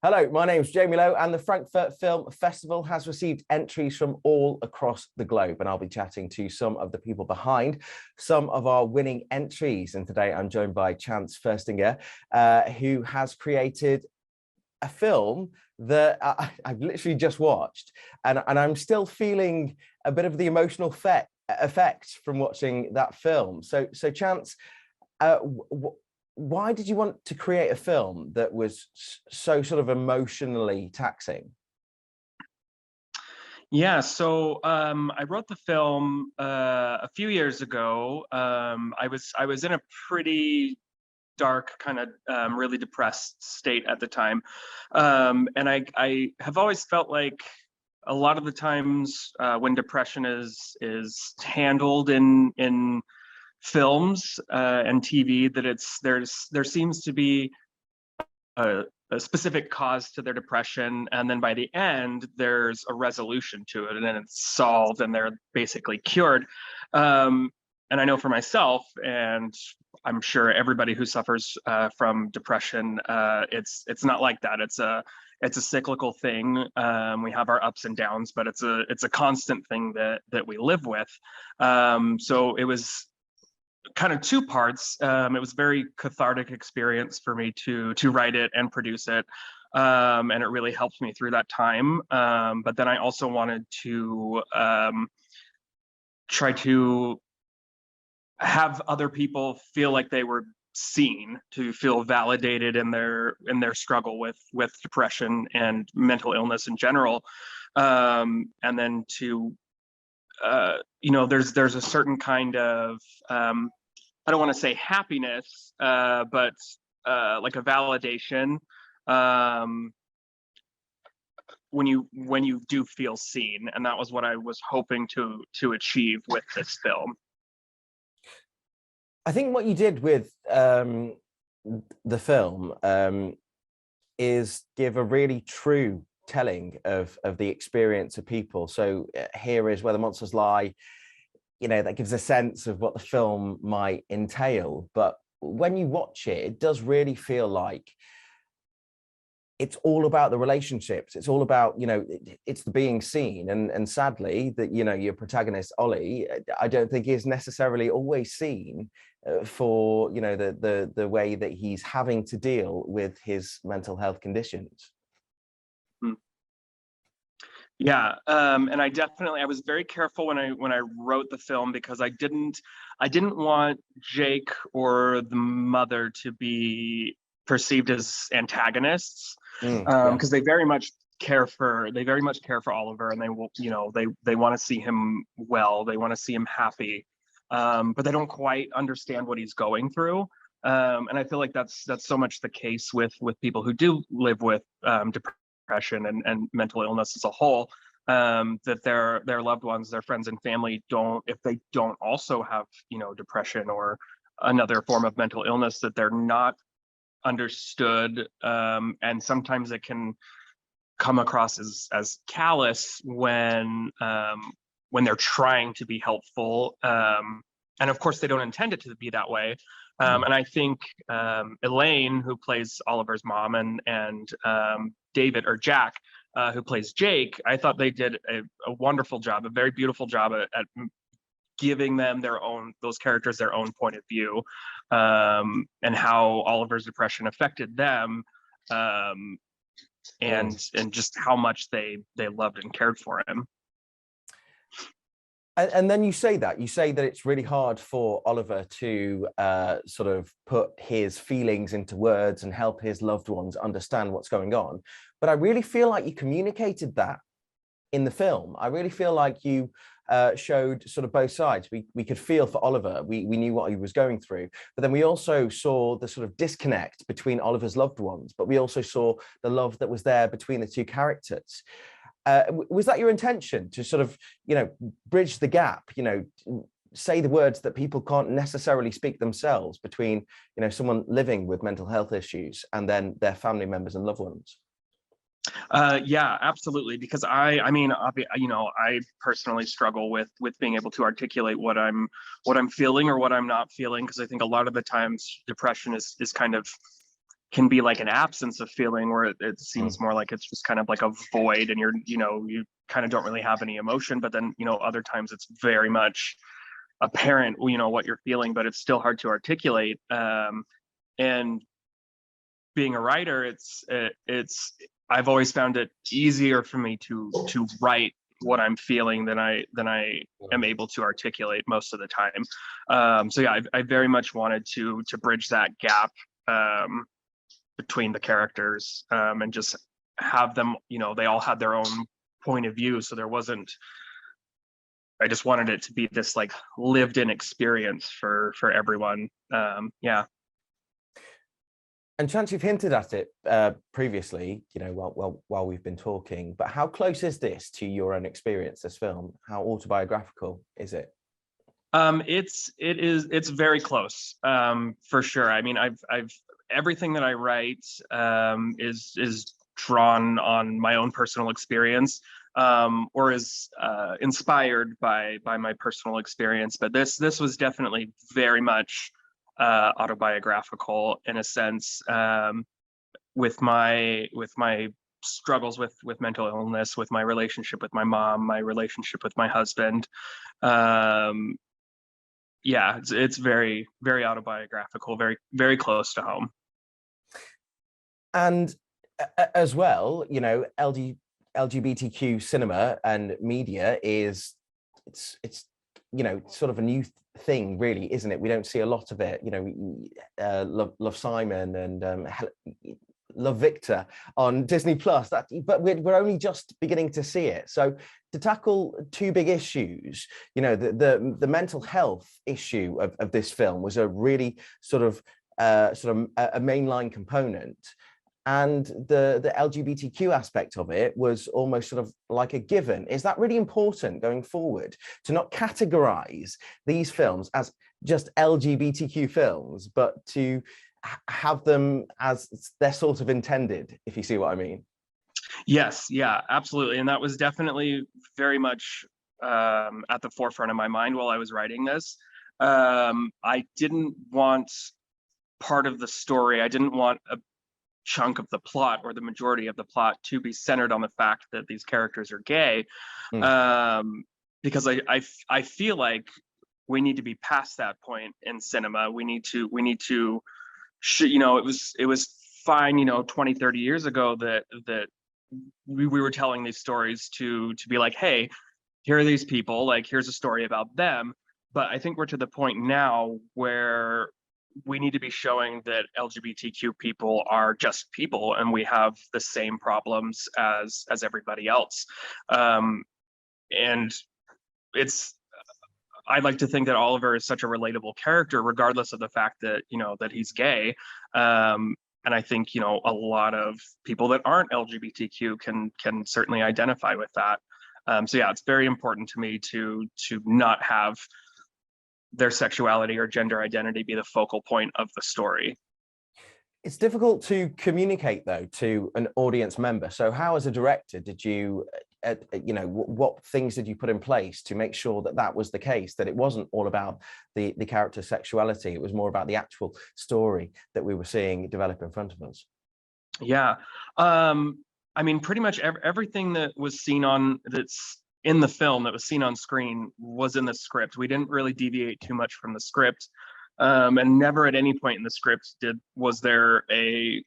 Hello, my name's Jamie Lowe, and the Frankfurt Film Festival has received entries from all across the globe, and I'll be chatting to some of the people behind some of our winning entries. And today I'm joined by Chance Fuerstinger, who has created a film that I've literally just watched, and I'm still feeling a bit of the emotional effects from watching that film. So Chance, why did you want to create a film that was so sort of emotionally taxing? Yeah, so I wrote the film a few years ago. I was in a pretty dark, kind of really depressed state at the time, and I have always felt like a lot of the times when depression is handled in films and TV, that there seems to be a specific cause to their depression, and then by the end there's a resolution to it, and then it's solved and they're basically cured. And I know for myself, and I'm sure everybody who suffers from depression, it's not like that. It's a cyclical thing. We have our ups and downs, but it's a constant thing that we live with. So it was kind of two parts. It was a very cathartic experience for me to write it and produce it, and it really helped me through that time. But then I also wanted to try to have other people feel like they were seen, to feel validated in their struggle with depression and mental illness in general, and then to there's a certain kind of I don't want to say happiness, but like a validation when you do feel seen, and that was what I was hoping to achieve with this film. I think what you did with the film is give a really true telling of the experience of people. So here is where the monsters lie. That gives a sense of what the film might entail. But when you watch it, it does really feel like it's all about the relationships. It's all about, it's the being seen. And sadly, that, your protagonist, Ollie, I don't think is necessarily always seen for, the way that he's having to deal with his mental health conditions. Yeah, and I was very careful when I wrote the film, because I didn't want Jake or the mother to be perceived as antagonists, because they very much care for Oliver, and they will, they want to see him well, they want to see him happy, but they don't quite understand what he's going through, and I feel like that's so much the case with people who do live with depression and mental illness as a whole, that their loved ones, their friends and family if they don't also have, depression or another form of mental illness, that they're not understood, and sometimes it can come across as callous when they're trying to be helpful, and of course they don't intend it to be that way. And I think Elaine, who plays Oliver's mom, and David, or Jack, who plays Jake, I thought they did a wonderful job, a very beautiful job at giving them those characters their own point of view, and how Oliver's depression affected them, and just how much they loved and cared for him. And then you say that it's really hard for Oliver to sort of put his feelings into words and help his loved ones understand what's going on. But I really feel like you communicated that in the film. I really feel like you showed sort of both sides. We could feel for Oliver. We knew what he was going through. But then we also saw the sort of disconnect between Oliver's loved ones. But we also saw the love that was there between the two characters. Was that your intention, to sort of, bridge the gap, say the words that people can't necessarily speak themselves, between, someone living with mental health issues and then their family members and loved ones? Yeah, absolutely. Because I personally struggle with being able to articulate what I'm feeling or what I'm not feeling, because I think a lot of the times depression is kind of can be like an absence of feeling, where it seems more like it's just kind of like a void, and you kind of don't really have any emotion. But then, other times it's very much apparent, what you're feeling, but it's still hard to articulate. And being a writer, it's I've always found it easier for me to write what I'm feeling than I am able to articulate most of the time. So yeah, I very much wanted to bridge that gap between the characters, and just have them, they all had their own point of view. So I just wanted it to be this like lived in experience for everyone. Yeah. And Chance, you've hinted at it previously, while we've been talking, but how close is this to your own experience, this film? How autobiographical is it? It's very close, for sure. I mean, I've everything that I write is drawn on my own personal experience, or is inspired by my personal experience. But this was definitely very much autobiographical in a sense, with my struggles with mental illness, with my relationship with my mom, my relationship with my husband. Yeah, it's very, very autobiographical, very, very close to home. And as well, LGBTQ cinema and media it's sort of a new thing, really, isn't it? We don't see a lot of it. Love Simon and Love Victor on Disney Plus. But we're only just beginning to see it. So to tackle two big issues, the mental health issue of this film was a really sort of a mainline component. And the LGBTQ aspect of it was almost sort of like a given. Is that really important going forward, to not categorize these films as just LGBTQ films, but to have them as they're sort of intended, if you see what I mean? Yes, yeah, absolutely. And that was definitely very much at the forefront of my mind while I was writing this. I didn't want part of the story, I didn't want a chunk of the plot or the majority of the plot to be centered on the fact that these characters are gay, because I feel like we need to be past that point in cinema. We need to it was fine 20, 30 years ago that we were telling these stories to be like, hey, here are these people, like, here's a story about them. But I think we're to the point now where we need to be showing that LGBTQ people are just people, and we have the same problems as everybody else. And I'd like to think that Oliver is such a relatable character, regardless of the fact that that he's gay. And I think a lot of people that aren't LGBTQ can certainly identify with that. So yeah, it's very important to me to not have their sexuality or gender identity be the focal point of the story. It's difficult to communicate, though, to an audience member. So how, as a director, did you, what things did you put in place to make sure that that was the case, that it wasn't all about the character's sexuality, it was more about the actual story that we were seeing develop in front of us? Yeah. I mean, pretty much everything that was that's in the film that was seen on screen was in the script. We didn't really deviate too much from the script, and never at any point in the script was there a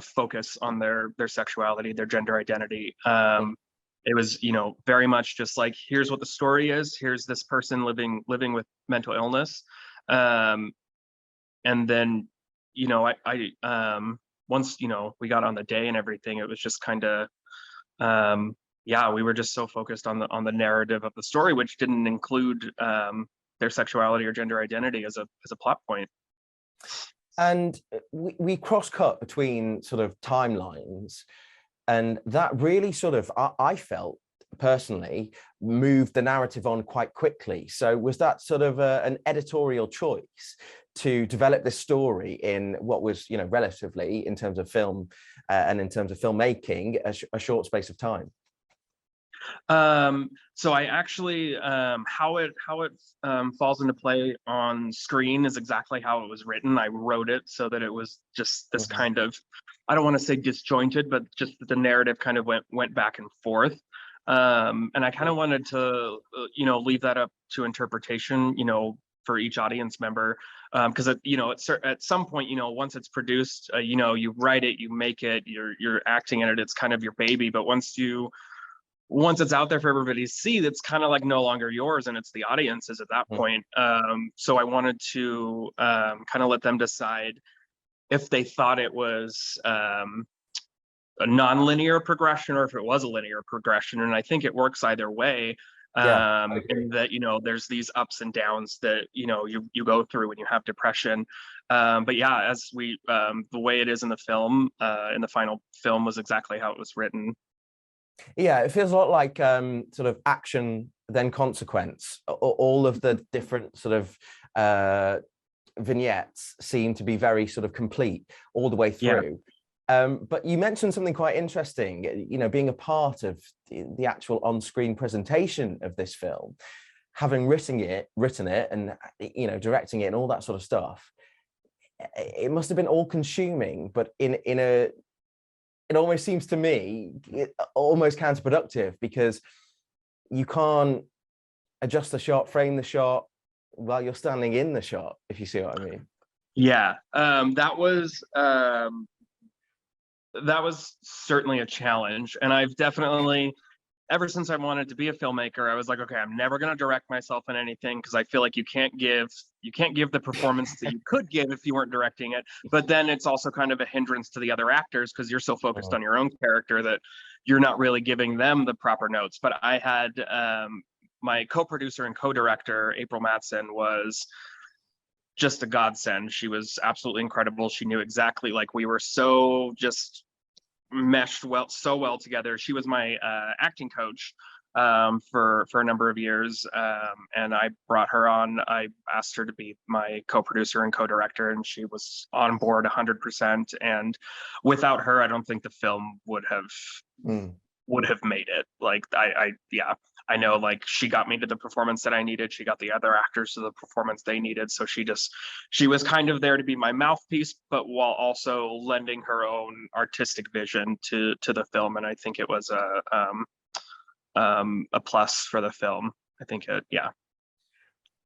focus on their sexuality, their gender identity. It was very much just like, here's what the story is, here's this person living with mental illness, and then I once we got on the day and everything, it was just kind of yeah, we were just so focused on the narrative of the story, which didn't include their sexuality or gender identity as a plot point. And we cross-cut between sort of timelines, and that really sort of, I felt personally, moved the narrative on quite quickly. So was that sort of an editorial choice to develop this story in what was, relatively, in terms of film and in terms of filmmaking, a short space of time? So I actually, how it falls into play on screen is exactly how it was written. I wrote it so that it was just this Mhm. kind of, I don't want to say disjointed, but just that the narrative kind of went back and forth. And I kind of wanted to, leave that up to interpretation, for each audience member, because at some point, once it's produced, you write it, you make it, you're acting in it, it's kind of your baby. But once it's out there for everybody to see, that's kind of like no longer yours, and it's the audience's at that Mm. point. So I wanted to kind of let them decide if they thought it was a non-linear progression or if it was a linear progression. And I think it works either way. Yeah. In that, there's these ups and downs that, you go through when you have depression. But yeah, as the way it is in the film, in the final film was exactly how it was written. Yeah, it feels a lot like sort of action, then consequence. All of the different sort of vignettes seem to be very sort of complete all the way Yeah. through. But you mentioned something quite interesting, being a part of the actual on-screen presentation of this film, having written it and, directing it and all that sort of stuff. It must have been all-consuming, but it almost seems to me almost counterproductive, because you can't adjust the shot, frame the shot while you're standing in the shot, if you see what I mean. Yeah. That was certainly a challenge. And I've definitely, ever since I wanted to be a filmmaker, I was like, okay, I'm never going to direct myself in anything, because I feel like you can't give the performance that you could give if you weren't directing it. But then it's also kind of a hindrance to the other actors, because you're so focused on your own character that you're not really giving them the proper notes. But I had my co-producer and co-director, April Matson, was just a godsend. She was absolutely incredible. She knew exactly, like, we were so just meshed so well together. She was my acting coach for a number of years, and I brought her on. I asked her to be my co-producer and co-director, and she was on board 100%. And without her, I don't think the film would have made it. Like, I know, like, she got me to the performance that I needed. She got the other actors to the performance they needed. So she was kind of there to be my mouthpiece, but while also lending her own artistic vision to the film. And I think it was a plus for the film. I think yeah.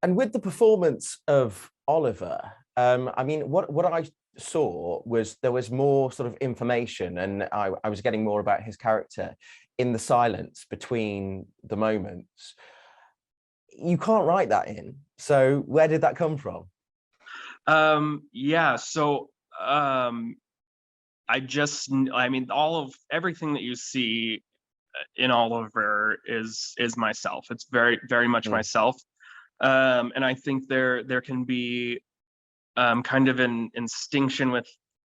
And with the performance of Oliver, I mean, what I saw was there was more sort of information, and I was getting more about his character in the silence between the moments. You can't write that in. So where did that come from? Yeah, so I mean, everything that you see in Oliver is myself. It's very, very much myself. And I think there can be kind of an instinction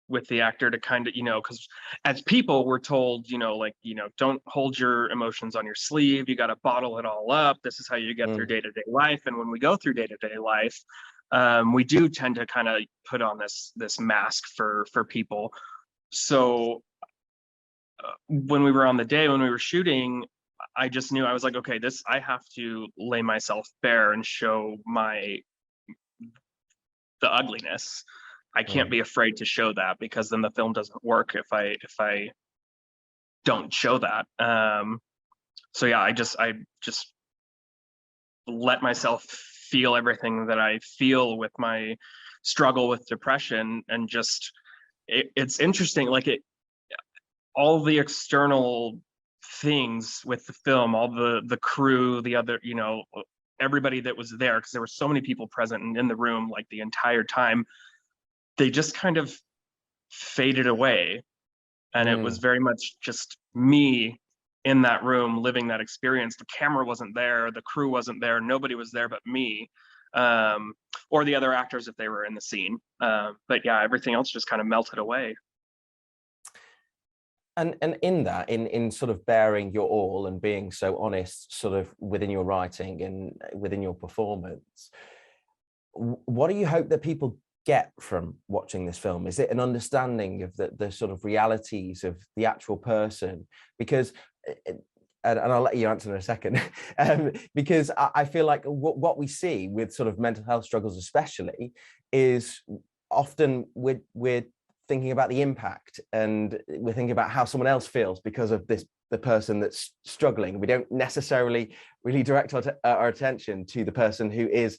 with the actor to kind of, because as people we're told, like, don't hold your emotions on your sleeve. You got to bottle it all up. This is how you get through day-to-day life. And when we go through day-to-day life, we do tend to kind of put on this mask for people. So when we were shooting, I just knew, I was like, okay, I have to lay myself bare and show the ugliness. I can't be afraid to show that, because then the film doesn't work if I don't show that. So yeah, I just let myself feel everything that I feel with my struggle with depression. And just it's interesting, like, all the external things with the film, all the crew, the other, everybody that was there, because there were so many people present and in the room, like, the entire time, they just kind of faded away. And it was very much just me in that room living that experience. The camera wasn't there, the crew wasn't there, nobody was there but me, or the other actors if they were in the scene. But yeah, everything else just kind of melted away. And in that, in sort of bearing your all and being so honest, sort of within your writing and within your performance, what do you hope that people get from watching this film? Is it an understanding of the sort of realities of the actual person? Because and I'll let you answer in a second, because I feel like what we see with sort of mental health struggles especially is often we're thinking about the impact, and we're thinking about how someone else feels because of the person that's struggling. We don't necessarily really direct our attention to the person who is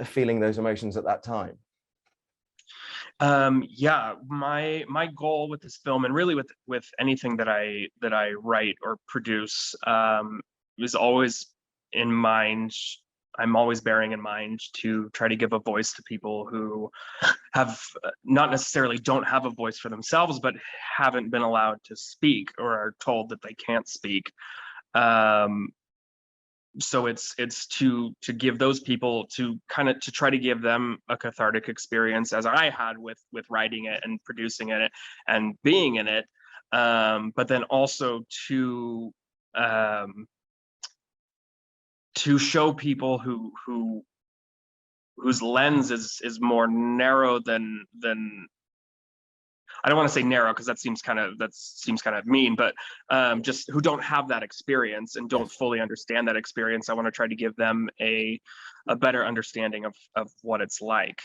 feeling those emotions at that time. Yeah, my goal with this film, and really with anything that I write or produce, is always in mind. I'm always bearing in mind to try to give a voice to people who have not necessarily don't have a voice for themselves, but haven't been allowed to speak or are told that they can't speak. So it's to give those people, to try to give them a cathartic experience, as I had with writing it and producing it and being in it, but then also to show people whose lens is more narrow than I don't want to say narrow, because that seems kind of mean, but just who don't have that experience and don't fully understand that experience. I want to try to give them a better understanding of what it's like.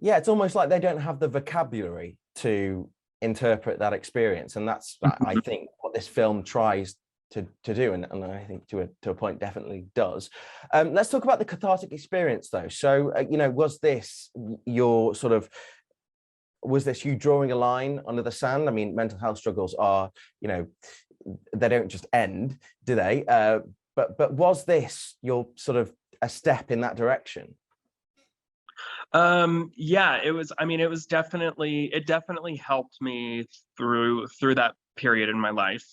Yeah, it's almost like they don't have the vocabulary to interpret that experience, and that's I think what this film tries to do, and I think to a point definitely does. Let's talk about the cathartic experience though. So was this your sort of, was this you drawing a line under the sand? I mean, mental health struggles are, they don't just end, do they? But was this your sort of a step in that direction? Yeah, it was. I mean, it definitely helped me through that period in my life,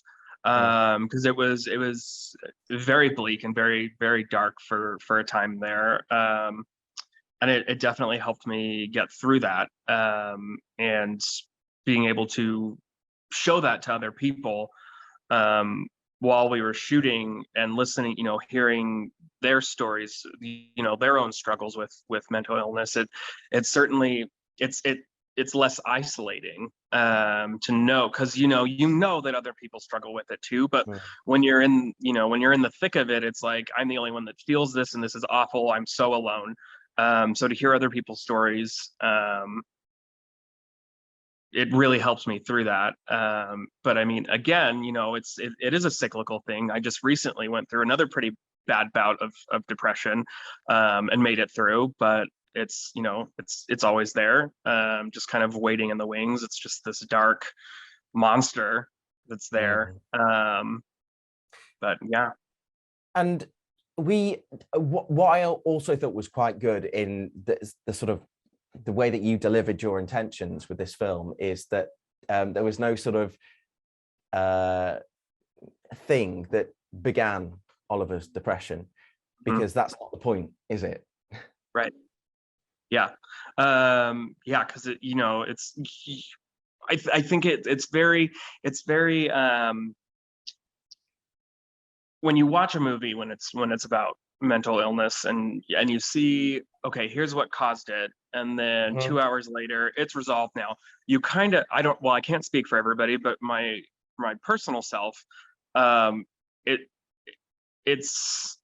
because it was very bleak and very, very dark for a time there. And it definitely helped me get through that, and being able to show that to other people, while we were shooting, and listening, hearing their stories, their own struggles with mental illness. It certainly, it's less isolating, to know, because you know that other people struggle with it too. But when you're in the thick of it, it's like, I'm the only one that feels this, and this is awful. I'm so alone. So to hear other people's stories, it really helps me through that. But I mean, again, it is a cyclical thing. I just recently went through another pretty bad bout of depression, and made it through. But it's always there, just kind of waiting in the wings. It's just this dark monster that's there. But yeah. And what I also thought was quite good in the sort of the way that you delivered your intentions with this film is that there was no sort of thing that began Oliver's depression, because that's not the point, is it? Right. Yeah. Yeah, because it's I think it's very when you watch a movie, when it's about mental illness, and you see, okay, here's what caused it, and then 2 hours later it's resolved. Now you kind of, I can't speak for everybody, but my personal self, it's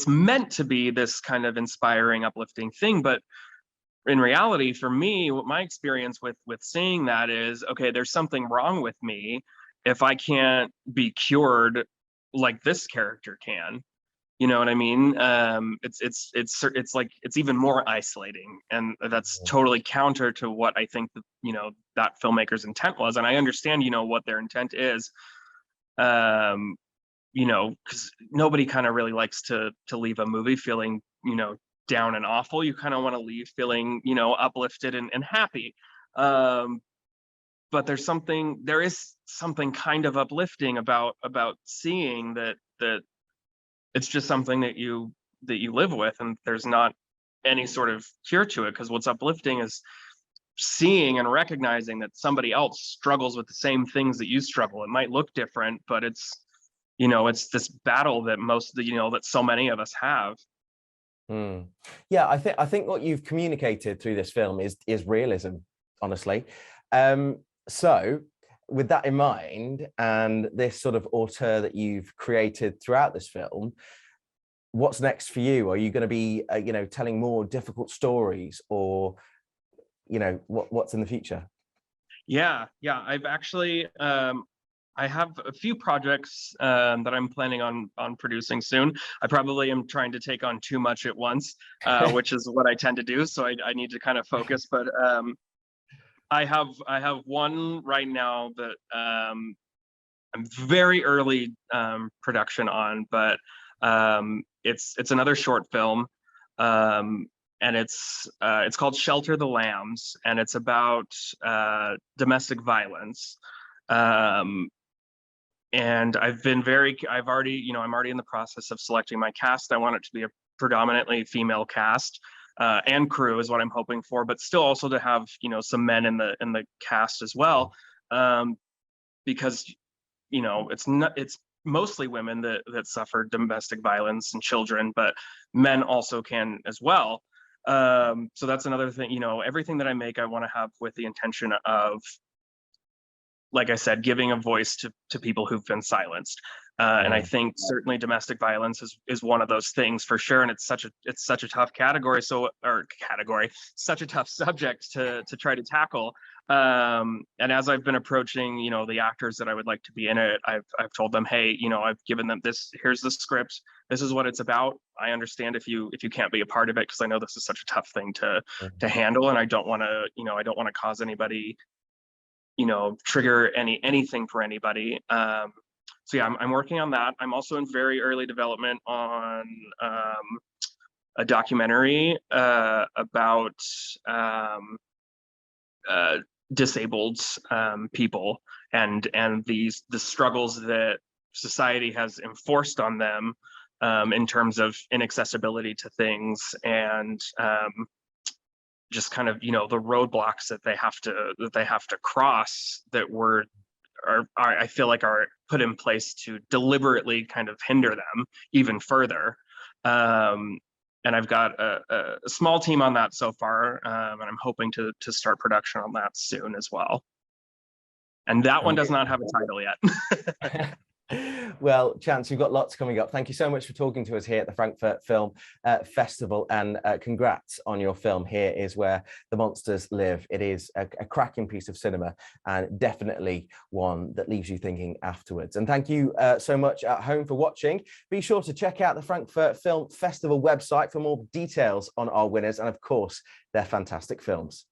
meant to be this kind of inspiring, uplifting thing, but in reality, for me, what my experience with seeing that is, okay, there's something wrong with me if I can't be cured like this character can. You know what I mean? It's like, it's even more isolating, and that's totally counter to what I think that filmmaker's intent was. And I understand what their intent is, because nobody kind of really likes to leave a movie feeling down and awful. You kind of want to leave feeling uplifted and happy. But there is something kind of uplifting about seeing that it's just something that you live with, and there's not any sort of cure to it. Because what's uplifting is seeing and recognizing that somebody else struggles with the same things that you struggle. It might look different, but it's this battle that that so many of us have. Yeah, I think what you've communicated through this film is realism, honestly. So with that in mind, and this sort of auteur that you've created throughout this film, what's next for you? Are you going to be, you know, telling more difficult stories, or, you know, what's in the future? Yeah, I've actually I have a few projects that I'm planning on producing soon. I probably am trying to take on too much at once, which is what I tend to do. So I need to kind of focus. But I have one right now that I'm very early production on, but it's another short film. And it's called Shelter the Lambs, and it's about domestic violence. And I've already, you know, I'm already in the process of selecting my cast. I want it to be a predominantly female cast, and crew is what I'm hoping for, but still also to have, you know, some men in the cast as well, because, you know, it's mostly women that suffer domestic violence, and children, but men also can as well. So that's another thing, you know, everything that I make, I want to have with the intention of, like I said, giving a voice to people who've been silenced. And I think certainly domestic violence is one of those things for sure. And it's such a tough such a tough subject to try to tackle. And as I've been approaching, you know, the actors that I would like to be in it, I've told them, hey, you know, I've given them this, here's the script, this is what it's about. I understand if you can't be a part of it, because I know this is such a tough thing to handle, and I don't want to, you know, I don't want to cause anybody, you know, trigger anything for anybody. So yeah, I'm working on that. I'm also in very early development on a documentary about disabled people, and the struggles that society has enforced on them in terms of inaccessibility to things, and just kind of, you know, the roadblocks that they have to cross that I feel like are put in place to deliberately kind of hinder them even further. And I've got a small team on that so far, and I'm hoping to start production on that soon as well. And that one does not have a title yet. Well, Chance, you've got lots coming up. Thank you so much for talking to us here at the Frankfurt Film Festival, and congrats on your film. Here is Where the Monsters Live. It is a cracking piece of cinema, and definitely one that leaves you thinking afterwards. And thank you so much at home for watching. Be sure to check out the Frankfurt Film Festival website for more details on our winners, and of course, their fantastic films.